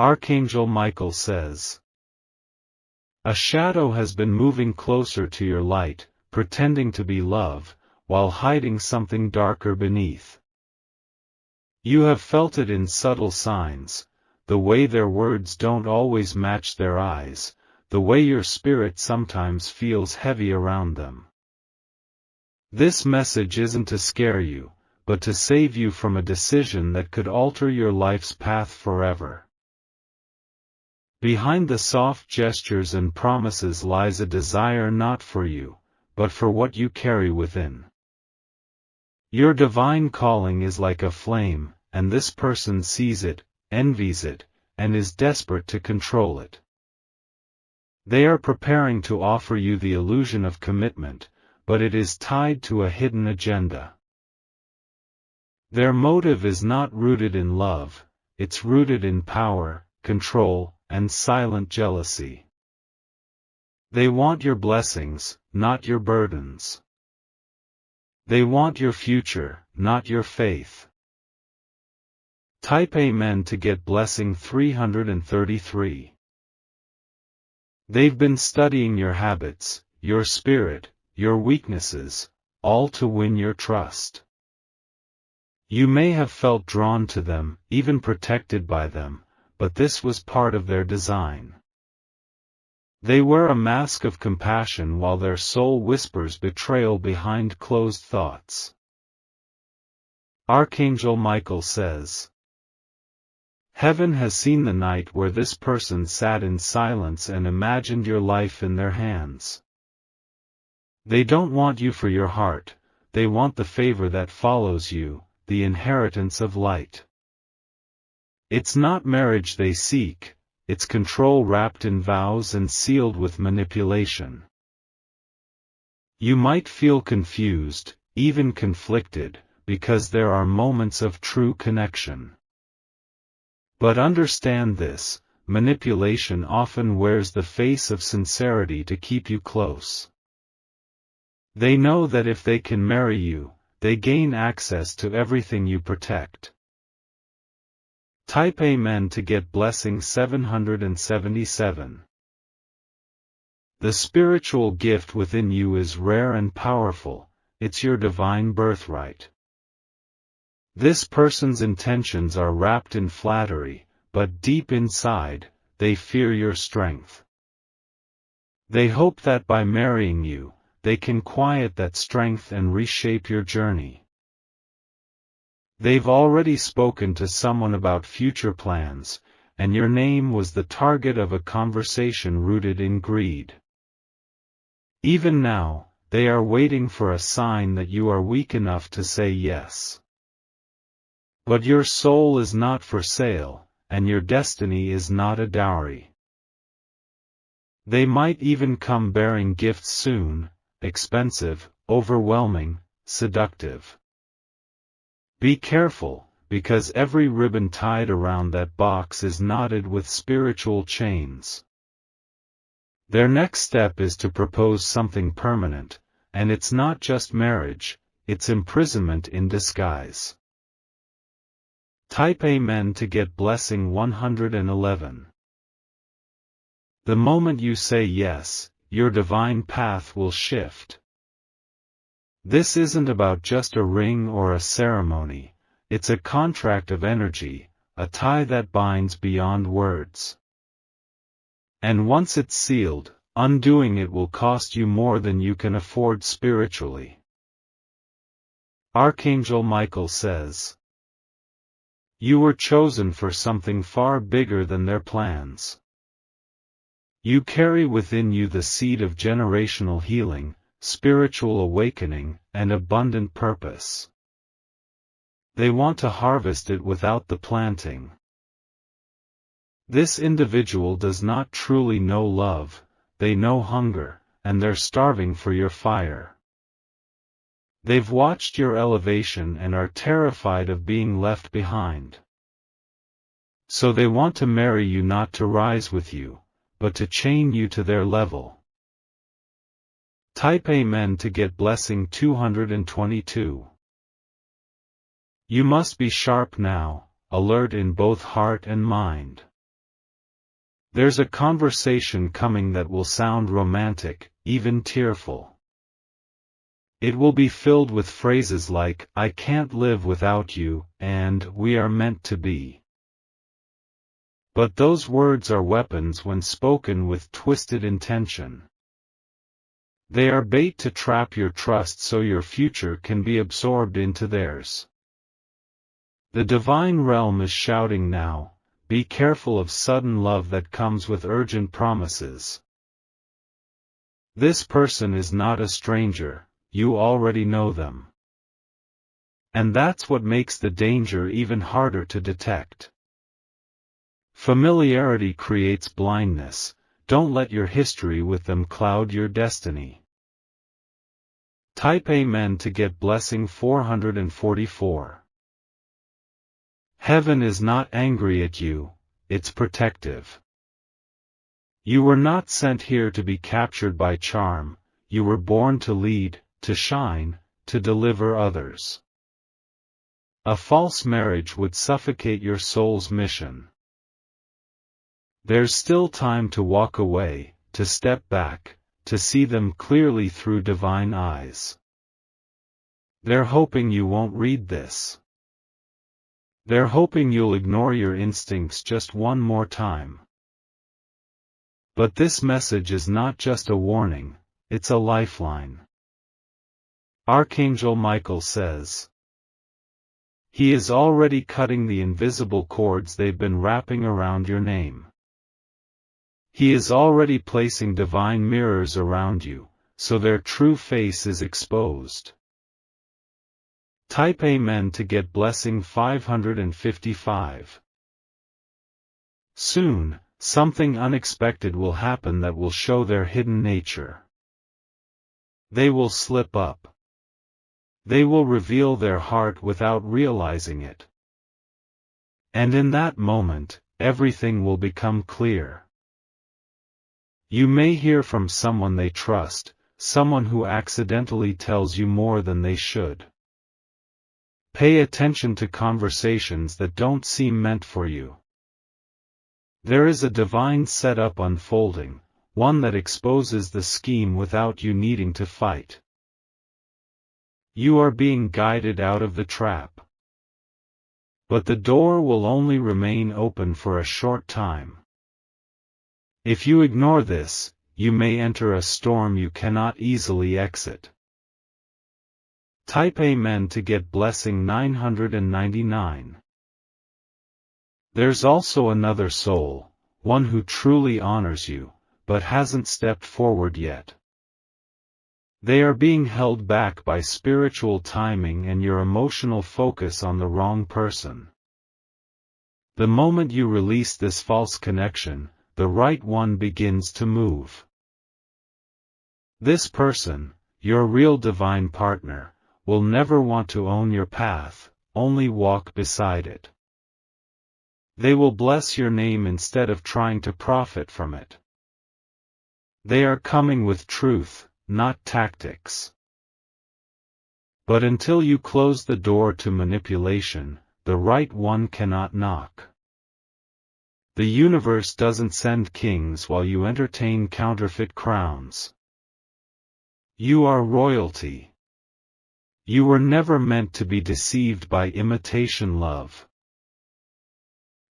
Archangel Michael says, a shadow has been moving closer to your light, pretending to be love, while hiding something darker beneath. You have felt it in subtle signs, the way their words don't always match their eyes, the way your spirit sometimes feels heavy around them. This message isn't to scare you, but to save you from a decision that could alter your life's path forever. Behind the soft gestures and promises lies a desire not for you, but for what you carry within. Your divine calling is like a flame, and this person sees it, envies it, and is desperate to control it. They are preparing to offer you the illusion of commitment, but it is tied to a hidden agenda. Their motive is not rooted in love, it's rooted in power, control, and silent jealousy. They want your blessings, not your burdens. They want your future, not your faith. Type Amen to get blessing 333. They've been studying your habits, your spirit, your weaknesses, all to win your trust. You may have felt drawn to them, even protected by them, but this was part of their design. They wear a mask of compassion while their soul whispers betrayal behind closed thoughts. Archangel Michael says, heaven has seen the night where this person sat in silence and imagined your life in their hands. They don't want you for your heart, they want the favor that follows you, the inheritance of light. It's not marriage they seek, it's control wrapped in vows and sealed with manipulation. You might feel confused, even conflicted, because there are moments of true connection. But understand this, manipulation often wears the face of sincerity to keep you close. They know that if they can marry you, they gain access to everything you protect. Type Amen to get blessing 777. The spiritual gift within you is rare and powerful, it's your divine birthright. This person's intentions are wrapped in flattery, but deep inside, they fear your strength. They hope that by marrying you, they can quiet that strength and reshape your journey. They've already spoken to someone about future plans, and your name was the target of a conversation rooted in greed. Even now, they are waiting for a sign that you are weak enough to say yes. But your soul is not for sale, and your destiny is not a dowry. They might even come bearing gifts soon, expensive, overwhelming, seductive. Be careful, because every ribbon tied around that box is knotted with spiritual chains. Their next step is to propose something permanent, and it's not just marriage, it's imprisonment in disguise. Type Amen to get blessing 111. The moment you say yes, your divine path will shift. This isn't about just a ring or a ceremony, it's a contract of energy, a tie that binds beyond words. And once it's sealed, undoing it will cost you more than you can afford spiritually. Archangel Michael says, you were chosen for something far bigger than their plans. You carry within you the seed of generational healing, spiritual awakening, and abundant purpose. They want to harvest it without the planting. This individual does not truly know love, they know hunger, and they're starving for your fire. They've watched your elevation and are terrified of being left behind. So they want to marry you not to rise with you, but to chain you to their level. Type Amen to get blessing 222. You must be sharp now, alert in both heart and mind. There's a conversation coming that will sound romantic, even tearful. It will be filled with phrases like, "I can't live without you," and "we are meant to be." But those words are weapons when spoken with twisted intention. They are bait to trap your trust so your future can be absorbed into theirs. The divine realm is shouting now, be careful of sudden love that comes with urgent promises. This person is not a stranger, you already know them. And that's what makes the danger even harder to detect. Familiarity creates blindness, don't let your history with them cloud your destiny. Type Amen to get blessing 444. Heaven is not angry at you, it's protective. You were not sent here to be captured by charm, you were born to lead, to shine, to deliver others. A false marriage would suffocate your soul's mission. There's still time to walk away, to step back, to see them clearly through divine eyes. They're hoping you won't read this. They're hoping you'll ignore your instincts just one more time. But this message is not just a warning, it's a lifeline. Archangel Michael says, he is already cutting the invisible cords they've been wrapping around your name. He is already placing divine mirrors around you, so their true face is exposed. Type Amen to get blessing 555. Soon, something unexpected will happen that will show their hidden nature. They will slip up. They will reveal their heart without realizing it. And in that moment, everything will become clear. You may hear from someone they trust, someone who accidentally tells you more than they should. Pay attention to conversations that don't seem meant for you. There is a divine setup unfolding, one that exposes the scheme without you needing to fight. You are being guided out of the trap. But the door will only remain open for a short time. If you ignore this, you may enter a storm you cannot easily exit. Type Amen to get blessing 999. There's also another soul, one who truly honors you, but hasn't stepped forward yet. They are being held back by spiritual timing and your emotional focus on the wrong person. The moment you release this false connection, the right one begins to move. This person, your real divine partner, will never want to own your path, only walk beside it. They will bless your name instead of trying to profit from it. They are coming with truth, not tactics. But until you close the door to manipulation, the right one cannot knock. The universe doesn't send kings while you entertain counterfeit crowns. You are royalty. You were never meant to be deceived by imitation love.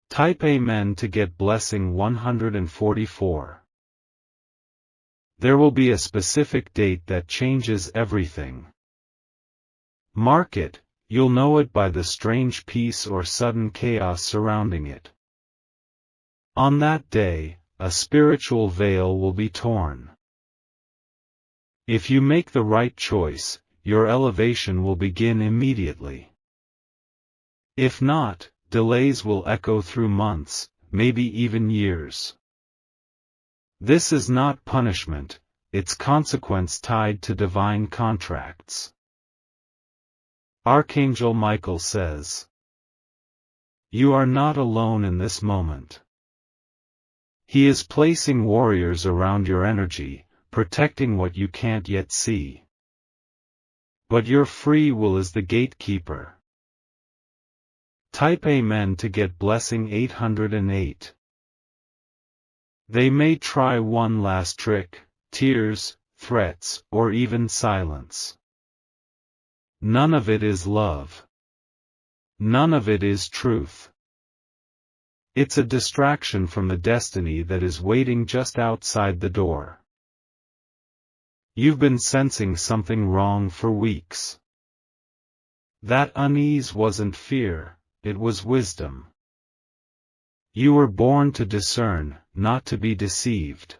Type Amen to get blessing 144. There will be a specific date that changes everything. Mark it, you'll know it by the strange peace or sudden chaos surrounding it. On that day, a spiritual veil will be torn. If you make the right choice, your elevation will begin immediately. If not, delays will echo through months, maybe even years. This is not punishment, it's consequence tied to divine contracts. Archangel Michael says, you are not alone in this moment. He is placing warriors around your energy, protecting what you can't yet see. But your free will is the gatekeeper. Type Amen to get blessing 808. They may try one last trick, tears, threats, or even silence. None of it is love. None of it is truth. It's a distraction from the destiny that is waiting just outside the door. You've been sensing something wrong for weeks. That unease wasn't fear, it was wisdom. You were born to discern, not to be deceived.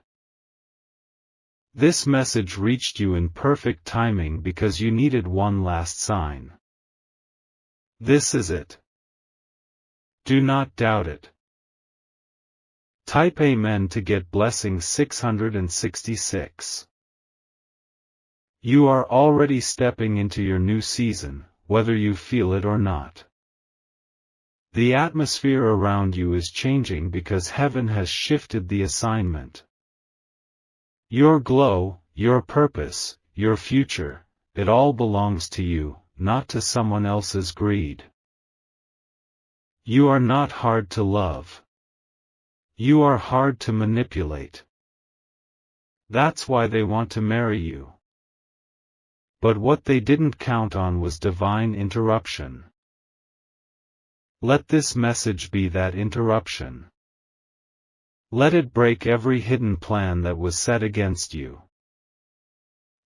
This message reached you in perfect timing because you needed one last sign. This is it. Do not doubt it. Type Amen to get blessing 666. You are already stepping into your new season, whether you feel it or not. The atmosphere around you is changing because heaven has shifted the assignment. Your glow, your purpose, your future, it all belongs to you, not to someone else's greed. You are not hard to love. You are hard to manipulate. That's why they want to marry you. But what they didn't count on was divine interruption. Let this message be that interruption. Let it break every hidden plan that was set against you.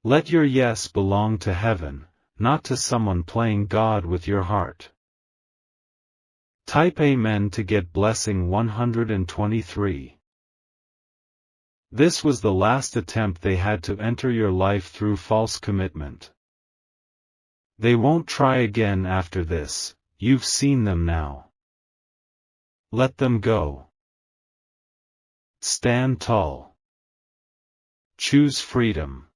Let your yes belong to heaven, not to someone playing God with your heart. Type Amen to get blessing 123. This was the last attempt they had to enter your life through false commitment. They won't try again after this, you've seen them now. Let them go. Stand tall. Choose freedom.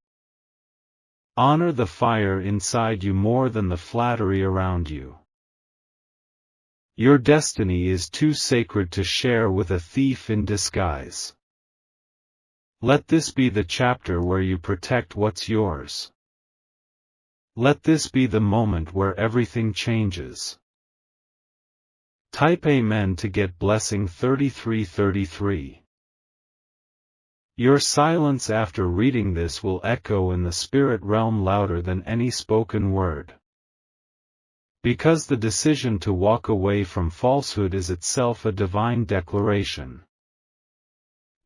Honor the fire inside you more than the flattery around you. Your destiny is too sacred to share with a thief in disguise. Let this be the chapter where you protect what's yours. Let this be the moment where everything changes. Type Amen to get blessing 3333. Your silence after reading this will echo in the spirit realm louder than any spoken word. Because the decision to walk away from falsehood is itself a divine declaration.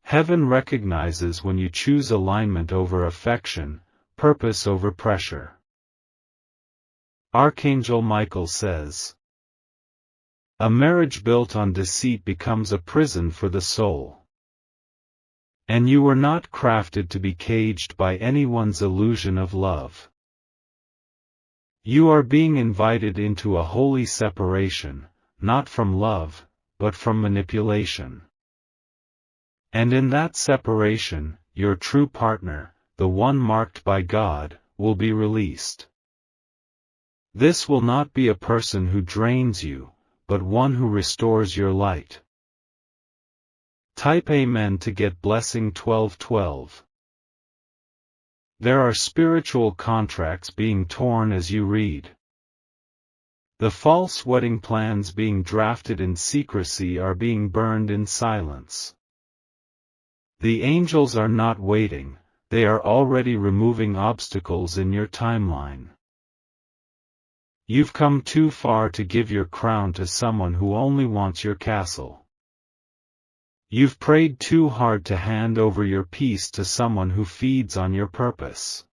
Heaven recognizes when you choose alignment over affection, purpose over pressure. Archangel Michael says, a marriage built on deceit becomes a prison for the soul. And you were not crafted to be caged by anyone's illusion of love. You are being invited into a holy separation, not from love, but from manipulation. And in that separation, your true partner, the one marked by God, will be released. This will not be a person who drains you, but one who restores your light. Type Amen to get blessing 1212. There are spiritual contracts being torn as you read. The false wedding plans being drafted in secrecy are being burned in silence. The angels are not waiting, they are already removing obstacles in your timeline. You've come too far to give your crown to someone who only wants your castle. You've prayed too hard to hand over your peace to someone who feeds on your purpose.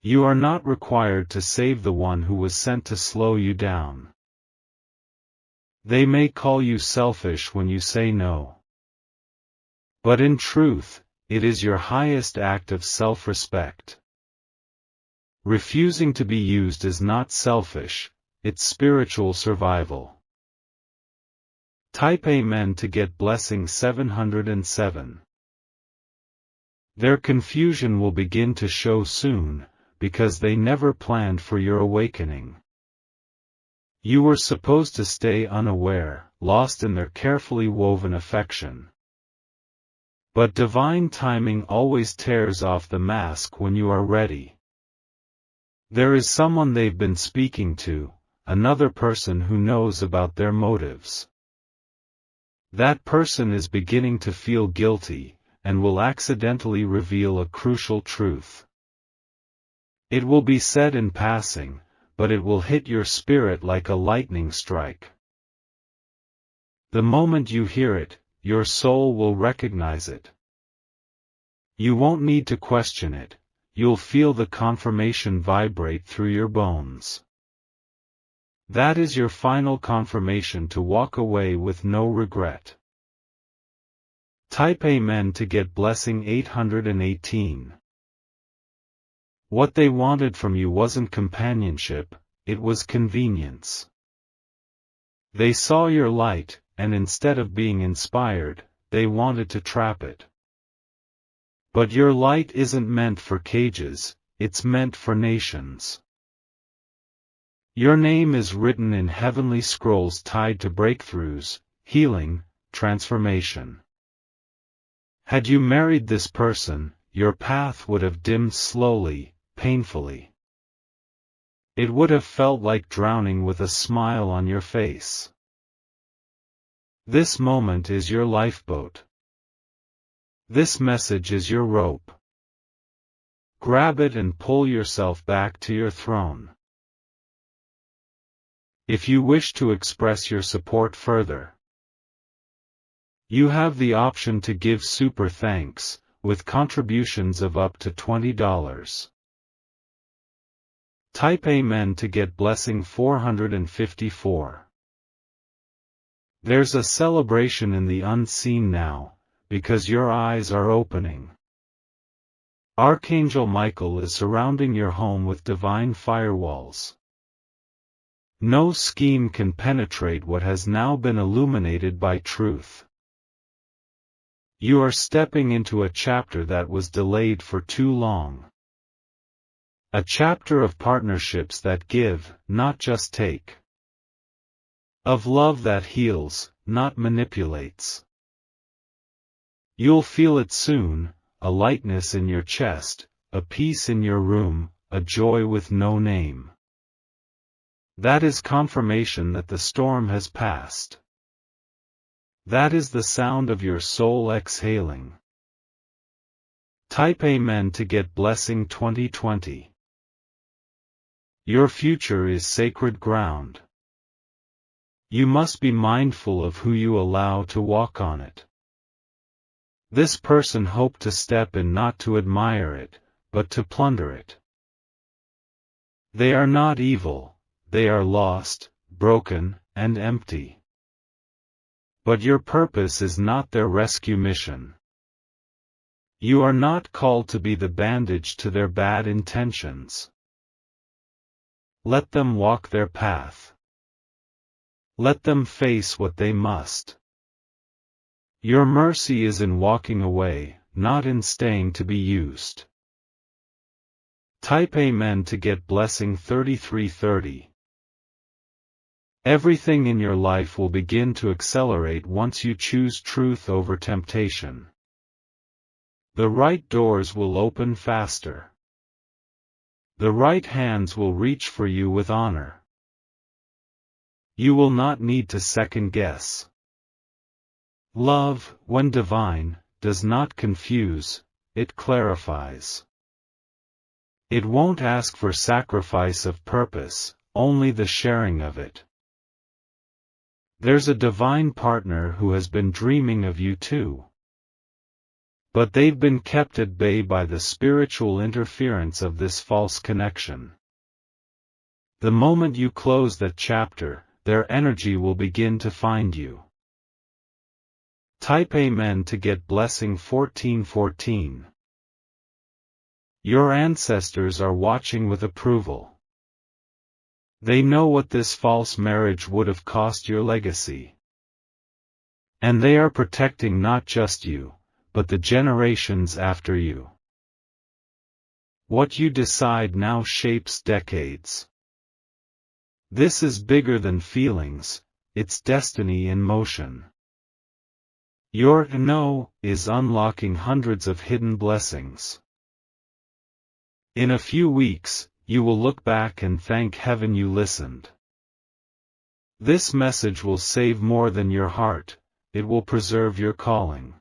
You are not required to save the one who was sent to slow you down. They may call you selfish when you say no. But in truth, it is your highest act of self-respect. Refusing to be used is not selfish, it's spiritual survival. Type Amen to get blessing 707. Their confusion will begin to show soon, because they never planned for your awakening. You were supposed to stay unaware, lost in their carefully woven affection. But divine timing always tears off the mask when you are ready. There is someone they've been speaking to, another person who knows about their motives. That person is beginning to feel guilty, and will accidentally reveal a crucial truth. It will be said in passing, but it will hit your spirit like a lightning strike. The moment you hear it, your soul will recognize it. You won't need to question it, you'll feel the confirmation vibrate through your bones. That is your final confirmation to walk away with no regret. Type Amen to get blessing 818. What they wanted from you wasn't companionship, it was convenience. They saw your light, and instead of being inspired, they wanted to trap it. But your light isn't meant for cages, it's meant for nations. Your name is written in heavenly scrolls tied to breakthroughs, healing, transformation. Had you married this person, your path would have dimmed slowly, painfully. It would have felt like drowning with a smile on your face. This moment is your lifeboat. This message is your rope. Grab it and pull yourself back to your throne. If you wish to express your support further, you have the option to give super thanks, with contributions of up to $20. Type Amen to get blessing 454. There's a celebration in the unseen now, because your eyes are opening. Archangel Michael is surrounding your home with divine firewalls. No scheme can penetrate what has now been illuminated by truth. You are stepping into a chapter that was delayed for too long. A chapter of partnerships that give, not just take. Of love that heals, not manipulates. You'll feel it soon, a lightness in your chest, a peace in your room, a joy with no name. That is confirmation that the storm has passed. That is the sound of your soul exhaling. Type Amen to get blessing 2020. Your future is sacred ground. You must be mindful of who you allow to walk on it. This person hoped to step in not to admire it, but to plunder it. They are not evil. They are lost, broken, and empty. But your purpose is not their rescue mission. You are not called to be the bandage to their bad intentions. Let them walk their path. Let them face what they must. Your mercy is in walking away, not in staying to be used. Type Amen to get blessing 3330. Everything in your life will begin to accelerate once you choose truth over temptation. The right doors will open faster. The right hands will reach for you with honor. You will not need to second guess. Love, when divine, does not confuse, it clarifies. It won't ask for sacrifice of purpose, only the sharing of it. There's a divine partner who has been dreaming of you too. But they've been kept at bay by the spiritual interference of this false connection. The moment you close that chapter, their energy will begin to find you. Type Amen to get blessing 1414. Your ancestors are watching with approval. They know what this false marriage would have cost your legacy. And they are protecting not just you, but the generations after you. What you decide now shapes decades. This is bigger than feelings, it's destiny in motion. Your no is unlocking hundreds of hidden blessings. In a few weeks, you will look back and thank heaven you listened. This message will save more than your heart, it will preserve your calling.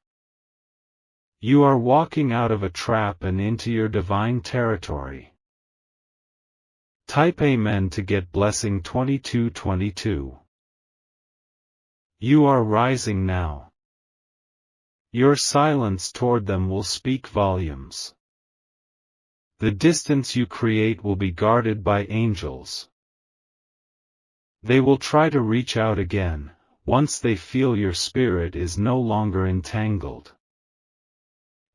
You are walking out of a trap and into your divine territory. Type Amen to get blessing 2222. You are rising now. Your silence toward them will speak volumes. The distance you create will be guarded by angels. They will try to reach out again, once they feel your spirit is no longer entangled.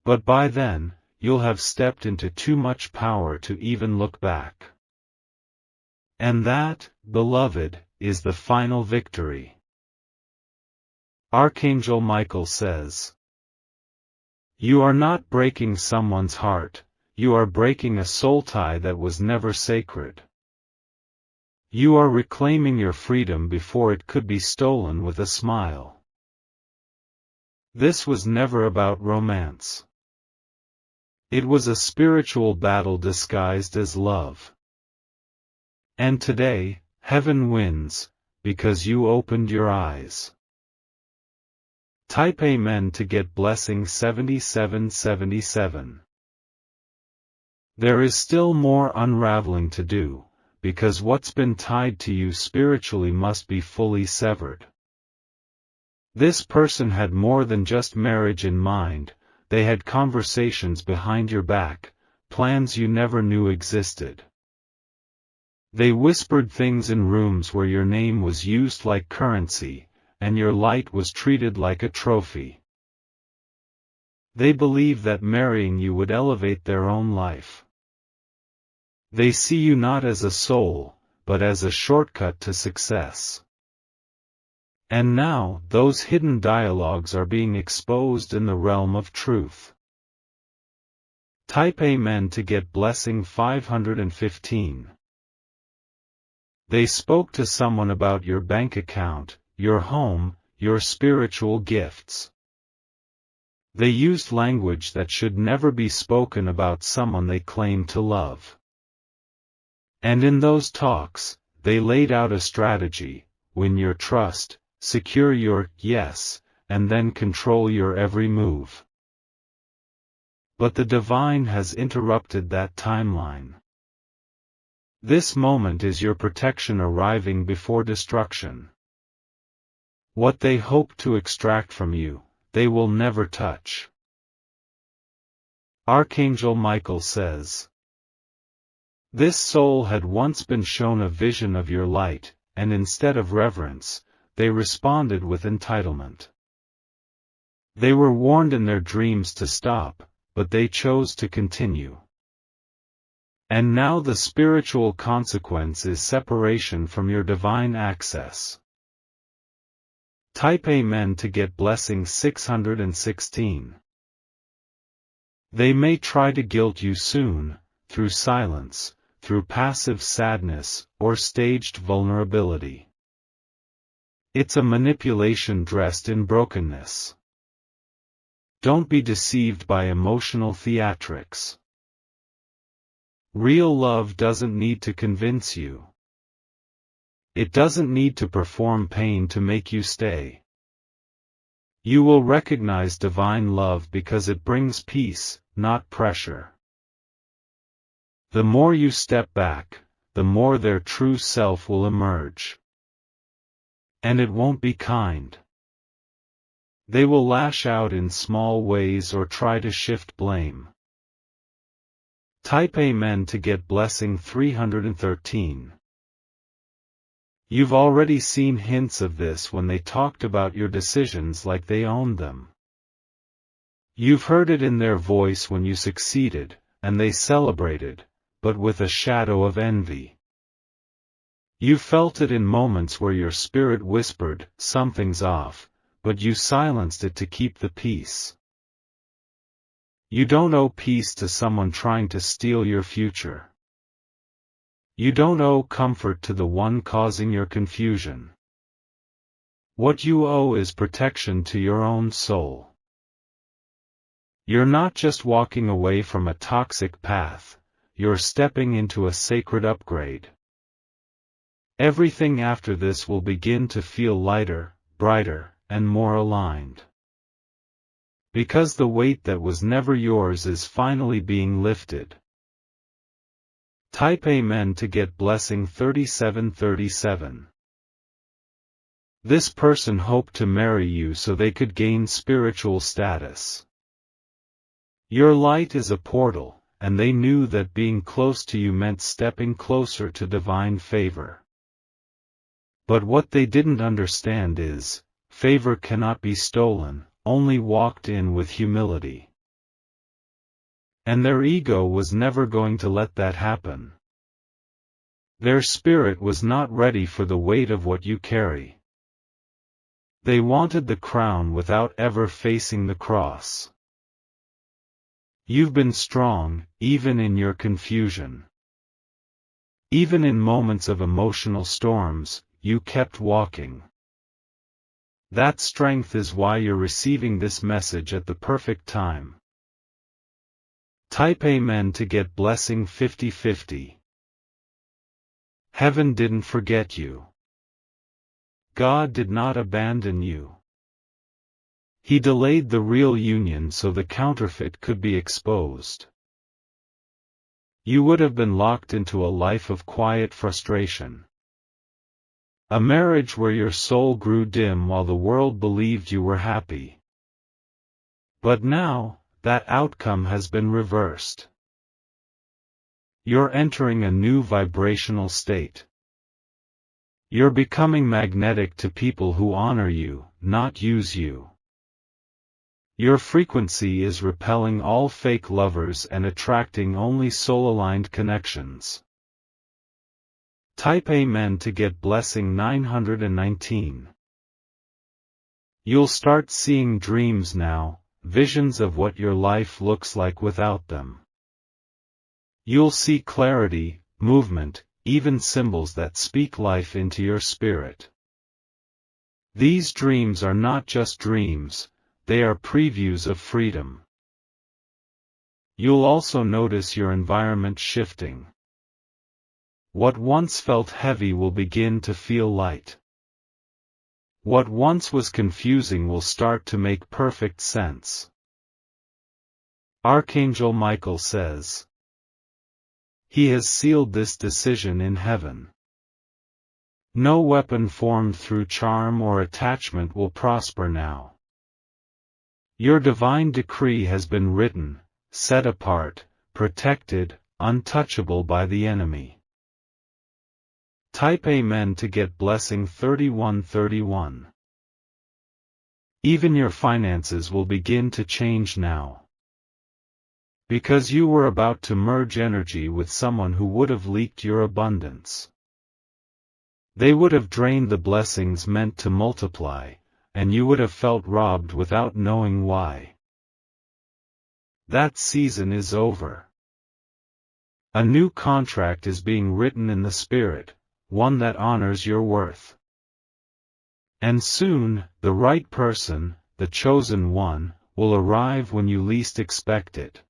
But by then, you'll have stepped into too much power to even look back. And that, beloved, is the final victory. Archangel Michael says, you are not breaking someone's heart, you are breaking a soul tie that was never sacred. You are reclaiming your freedom before it could be stolen with a smile. This was never about romance. It was a spiritual battle disguised as love. And today, heaven wins, because you opened your eyes. Type Amen to get blessing 7777. There is still more unraveling to do, because what's been tied to you spiritually must be fully severed. This person had more than just marriage in mind, they had conversations behind your back, plans you never knew existed. They whispered things in rooms where your name was used like currency, and your light was treated like a trophy. They believed that marrying you would elevate their own life. They see you not as a soul, but as a shortcut to success. And now, those hidden dialogues are being exposed in the realm of truth. Type Amen to get blessing 515. They spoke to someone about your bank account, your home, your spiritual gifts. They used language that should never be spoken about someone they claim to love. And in those talks, they laid out a strategy: win your trust, secure your yes, and then control your every move. But the divine has interrupted that timeline. This moment is your protection arriving before destruction. What they hope to extract from you, they will never touch. Archangel Michael says, this soul had once been shown a vision of your light, and instead of reverence, they responded with entitlement. They were warned in their dreams to stop, but they chose to continue. And now the spiritual consequence is separation from your divine access. Type Amen to get blessing 616. They may try to guilt you soon, through silence, through passive sadness, or staged vulnerability. It's a manipulation dressed in brokenness. Don't be deceived by emotional theatrics. Real love doesn't need to convince you. It doesn't need to perform pain to make you stay. You will recognize divine love because it brings peace, not pressure. The more you step back, the more their true self will emerge. And it won't be kind. They will lash out in small ways or try to shift blame. Type Amen to get blessing 313. You've already seen hints of this when they talked about your decisions like they owned them. You've heard it in their voice when you succeeded, and they celebrated, but with a shadow of envy. You felt it in moments where your spirit whispered, something's off, but you silenced it to keep the peace. You don't owe peace to someone trying to steal your future. You don't owe comfort to the one causing your confusion. What you owe is protection to your own soul. You're not just walking away from a toxic path, you're stepping into a sacred upgrade. Everything after this will begin to feel lighter, brighter, and more aligned. Because the weight that was never yours is finally being lifted. Type Amen to get blessing 3737. This person hoped to marry you so they could gain spiritual status. Your light is a portal, and they knew that being close to you meant stepping closer to divine favor. But what they didn't understand is, favor cannot be stolen, only walked in with humility. And their ego was never going to let that happen. Their spirit was not ready for the weight of what you carry. They wanted the crown without ever facing the cross. You've been strong, even in your confusion. Even in moments of emotional storms, you kept walking. That strength is why you're receiving this message at the perfect time. Type Amen to get blessing 50-50. Heaven didn't forget you. God did not abandon you. He delayed the real union so the counterfeit could be exposed. You would have been locked into a life of quiet frustration. A marriage where your soul grew dim while the world believed you were happy. But now, that outcome has been reversed. You're entering a new vibrational state. You're becoming magnetic to people who honor you, not use you. Your frequency is repelling all fake lovers and attracting only soul-aligned connections. Type Amen to get blessing 919. You'll start seeing dreams now, visions of what your life looks like without them. You'll see clarity, movement, even symbols that speak life into your spirit. These dreams are not just dreams, they are previews of freedom. You'll also notice your environment shifting. What once felt heavy will begin to feel light. What once was confusing will start to make perfect sense. Archangel Michael says, He has sealed this decision in heaven. No weapon formed through charm or attachment will prosper now. Your divine decree has been written, set apart, protected, untouchable by the enemy. Type Amen to get blessing 3131. Even your finances will begin to change now. Because you were about to merge energy with someone who would have leaked your abundance. They would have drained the blessings meant to multiply, and you would have felt robbed without knowing why. That season is over. A new contract is being written in the spirit, one that honors your worth. And soon, the right person, the chosen one, will arrive when you least expect it.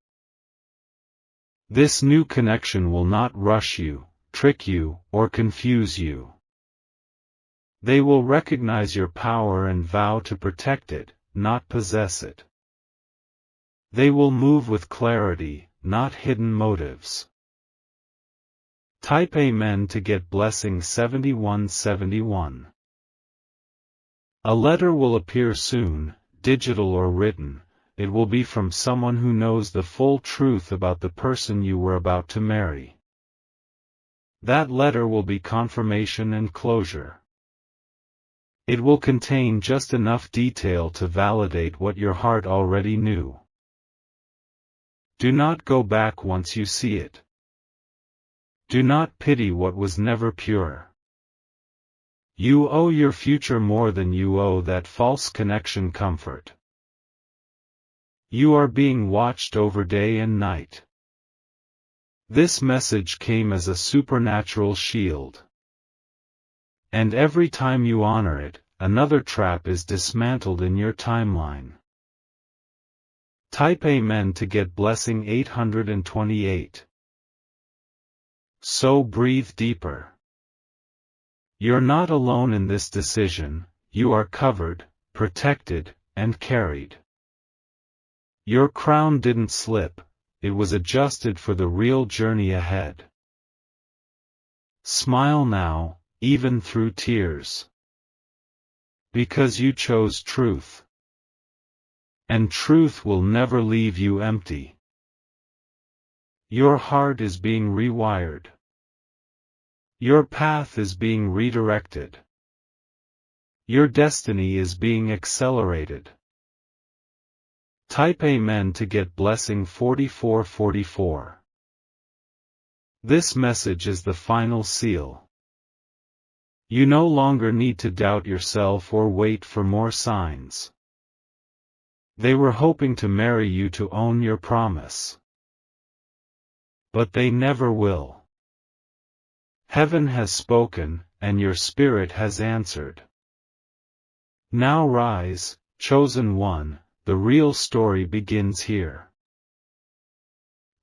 This new connection will not rush you, trick you, or confuse you. They will recognize your power and vow to protect it, not possess it. They will move with clarity, not hidden motives. Type Amen to get blessing 7171. A letter will appear soon, digital or written. It will be from someone who knows the full truth about the person you were about to marry. That letter will be confirmation and closure. It will contain just enough detail to validate what your heart already knew. Do not go back once you see it. Do not pity what was never pure. You owe your future more than you owe that false connection comfort. You are being watched over day and night. This message came as a supernatural shield. And every time you honor it, another trap is dismantled in your timeline. Type Amen to get blessing 828. So breathe deeper. You're not alone in this decision, you are covered, protected, and carried. Your crown didn't slip, it was adjusted for the real journey ahead. Smile now, even through tears. Because you chose truth. And truth will never leave you empty. Your heart is being rewired. Your path is being redirected. Your destiny is being accelerated. Type Amen to get blessing 4444. This message is the final seal. You no longer need to doubt yourself or wait for more signs. They were hoping to marry you to own your promise. But they never will. Heaven has spoken, and your spirit has answered. Now rise, chosen one, the real story begins here.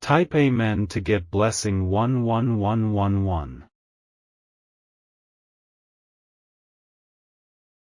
Type Amen to get blessing 11111.